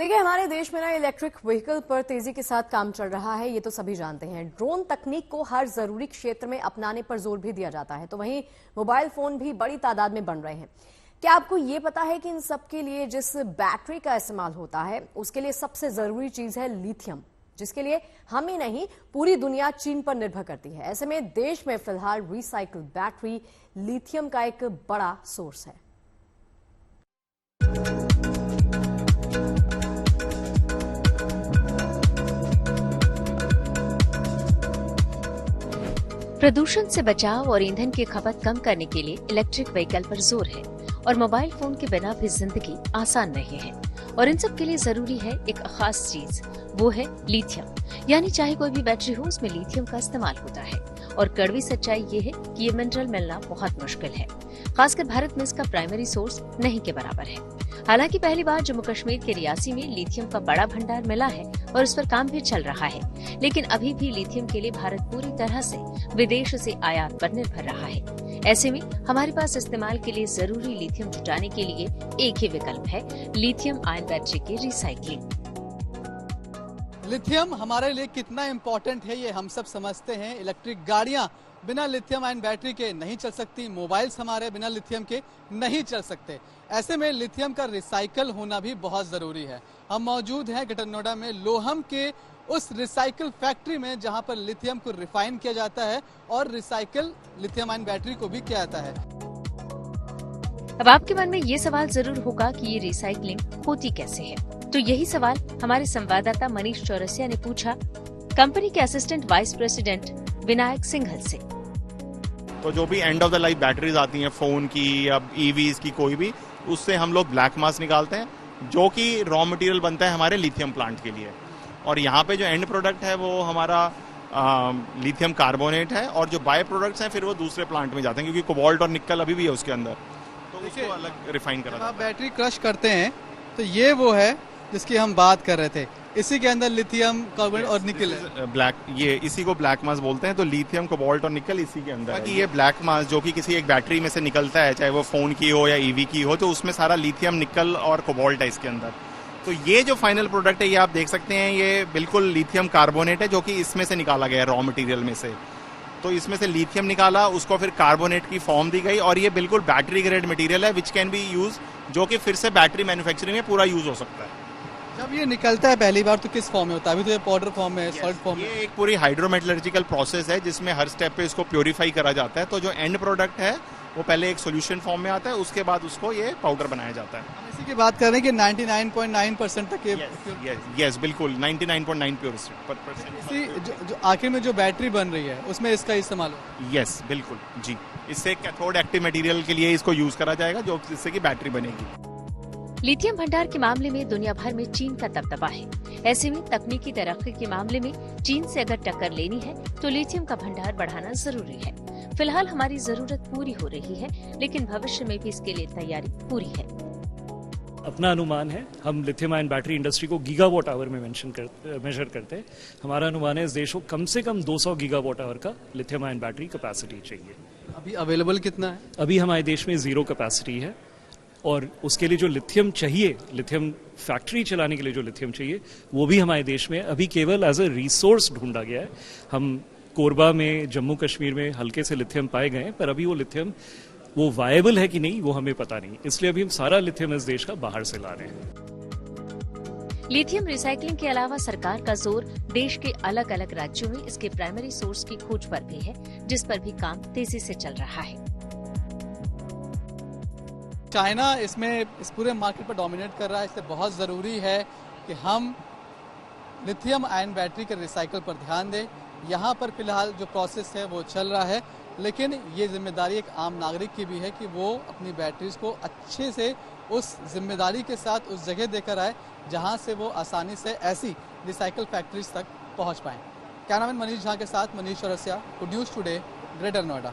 देखिए, हमारे देश में ना इलेक्ट्रिक व्हीकल पर तेजी के साथ काम चल रहा है, ये तो सभी जानते हैं। ड्रोन तकनीक को हर जरूरी क्षेत्र में अपनाने पर जोर भी दिया जाता है, तो वहीं मोबाइल फोन भी बड़ी तादाद में बन रहे हैं। क्या आपको ये पता है कि इन सब के लिए जिस बैटरी का इस्तेमाल होता है उसके लिए सबसे जरूरी चीज है लिथियम, जिसके लिए हम ही नहीं पूरी दुनिया चीन पर निर्भर करती है। ऐसे में देश में फिलहाल रिसाइकिल बैटरी लिथियम का एक बड़ा सोर्स है। प्रदूषण से बचाव और ईंधन की खपत कम करने के लिए इलेक्ट्रिक व्हीकल पर जोर है और मोबाइल फोन के बिना भी जिंदगी आसान नहीं है। और इन सब के लिए जरूरी है एक खास चीज, वो है लिथियम। यानी चाहे कोई भी बैटरी हो, उसमें लिथियम का इस्तेमाल होता है। और कड़वी सच्चाई ये है कि ये मिनरल मिलना बहुत मुश्किल है, खासकर भारत में इसका प्राइमरी सोर्स नहीं के बराबर है। हालांकि पहली बार जम्मू कश्मीर के रियासी में लिथियम का बड़ा भंडार मिला है और इस पर काम भी चल रहा है, लेकिन अभी भी लिथियम के लिए भारत पूरी तरह से विदेश से आयात पर निर्भर रहा है। ऐसे में हमारे पास इस्तेमाल के लिए जरूरी लिथियम जुटाने के लिए एक ही विकल्प है, लिथियम आयन बैटरी की रिसाइकलिंग। लिथियम हमारे लिए कितना इम्पोर्टेंट है ये हम सब समझते हैं। इलेक्ट्रिक गाड़ियां बिना लिथियम आयन बैटरी के नहीं चल सकती, मोबाइल्स हमारे बिना लिथियम के नहीं चल सकते। ऐसे में लिथियम का रिसाइकल होना भी बहुत ज़रूरी है। हम मौजूद हैं ग्रेटर नोएडा में लोहम के उस रिसाइकल फैक्ट्री में, जहां पर लिथियम को रिफाइन किया जाता है और रिसाइकल लिथियम आयन बैटरी को भी किया जाता है। अब आपके मन में ये सवाल जरूर होगा कि ये रिसाइकलिंग होती कैसे है, तो यही सवाल हमारे संवाददाता मनीष चौरसिया ने पूछा कंपनी के assistant vice president Vinayak Singhal से। तो जो भी end of the life batteries आती हैं फोन की या ईवीज की कोई भी, उससे हम लोग ब्लैक मास निकालते हैं, जो कि रॉ मटेरियल बनता है हमारे लिथियम प्लांट के लिए। और यहाँ पे जो एंड प्रोडक्ट है वो हमारा लिथियम कार्बोनेट है, और जो बाय प्रोडक्ट्स हैं फिर वो दूसरे प्लांट में जाते हैं, क्योंकि कोबाल्ट और निकल अभी भी है उसके अंदर, तो उसको अलग रिफाइन करा। आप बैटरी क्रश करते हैं तो ये वो है जिसकी हम बात कर रहे थे, इसी के अंदर लिथियम कार्बोनेट और निकल है। ब्लैक, ये इसी को ब्लैक मास बोलते हैं। तो लिथियम कोबाल्ट और निकल इसी के अंदर है। ये ब्लैक मास जो कि किसी एक बैटरी में से निकलता है, चाहे वो फोन की हो या ईवी की हो, तो उसमें सारा लिथियम, निकल और कोबाल्ट है इसके अंदर। तो ये जो फाइनल प्रोडक्ट है ये आप देख सकते हैं, ये बिल्कुल लिथियम कार्बोनेट है, जो कि इसमें से निकाला गया है रॉ मटेरियल में से। तो इसमें से लिथियम निकाला, उसको फिर कार्बोनेट की फॉर्म दी गई, और ये बिल्कुल बैटरी ग्रेड मटेरियल है, विच कैन बी यूज, जो कि फिर से बैटरी मैन्युफैक्चरिंग में पूरा यूज हो सकता है। जब ये निकलता है पहली बार तो किस फॉर्म में होता है? अभी तो ये पाउडर फॉर्म में, सॉल्ट फॉर्म में। ये एक पूरी हाइड्रोमेटलर्जिकल प्रोसेस है, जिसमें हर स्टेप पे इसको प्योरीफाई करा जाता है। तो जो एंड प्रोडक्ट है वो पहले एक सॉल्यूशन फॉर्म में आता है, उसके बाद उसको ये पाउडर बनाया जाता है। हम इसी की बात कर रहे हैं कि 99.9% तक ये यस बिल्कुल 99.9%। जो आखिर में जो बैटरी बन रही है उसमें इसका इस्तेमाल हो। यस बिल्कुल जी, इससे कैथोड एक्टिव मटेरियल के लिए इसको यूज करा जाएगा, जो जिससे कि बैटरी बनेगी। लिथियम भंडार के मामले में दुनिया भर में चीन का दबदबा है। ऐसे में तकनीकी तरक्की के मामले में चीन से अगर टक्कर लेनी है तो लिथियम का भंडार बढ़ाना जरूरी है। फिलहाल हमारी जरूरत पूरी हो रही है, लेकिन भविष्य में भी इसके लिए तैयारी पूरी है। अपना अनुमान है, हम लिथियम आयन बैटरी इंडस्ट्री को गीगावाट आवर में मेजर करते हैं। हमारा अनुमान है इस देश को कम से कम 200 गीगावाट आवर का लिथियम आयन बैटरी कैपेसिटी चाहिए। अभी अवेलेबल कितना है? अभी हमारे देश में 0 कैपेसिटी है, और उसके लिए जो लिथियम चाहिए, लिथियम फैक्ट्री चलाने के लिए जो लिथियम चाहिए, वो भी हमारे देश में अभी केवल एज अ रिसोर्स ढूंढा गया है। हम कोरबा में, जम्मू कश्मीर में हल्के से लिथियम पाए गए, पर अभी वो लिथियम वो वायबल है कि नहीं वो हमें पता नहीं, इसलिए अभी हम सारा लिथियम इस देश का बाहर से ला रहे हैं। लिथियम रिसाइकलिंग के अलावा सरकार का जोर देश के अलग अलग राज्यों में इसके प्राइमरी सोर्स की खोज पर भी है, जिस पर भी काम तेजी से चल रहा है। चाइना इसमें इस पूरे मार्केट पर डोमिनेट कर रहा है, इसलिए बहुत ज़रूरी है कि हम लिथियम आयन बैटरी के रिसाइकल पर ध्यान दें। यहाँ पर फिलहाल जो प्रोसेस है वो चल रहा है, लेकिन ये जिम्मेदारी एक आम नागरिक की भी है कि वो अपनी बैटरीज को अच्छे से उस जिम्मेदारी के साथ उस जगह देकर आए जहाँ से वो आसानी से ऐसी रिसाइकल फैक्ट्रीज तक पहुँच पाएँ। कैमरामैन मनीष झा के साथ Manish Chaurasia, good news today, greater Noida.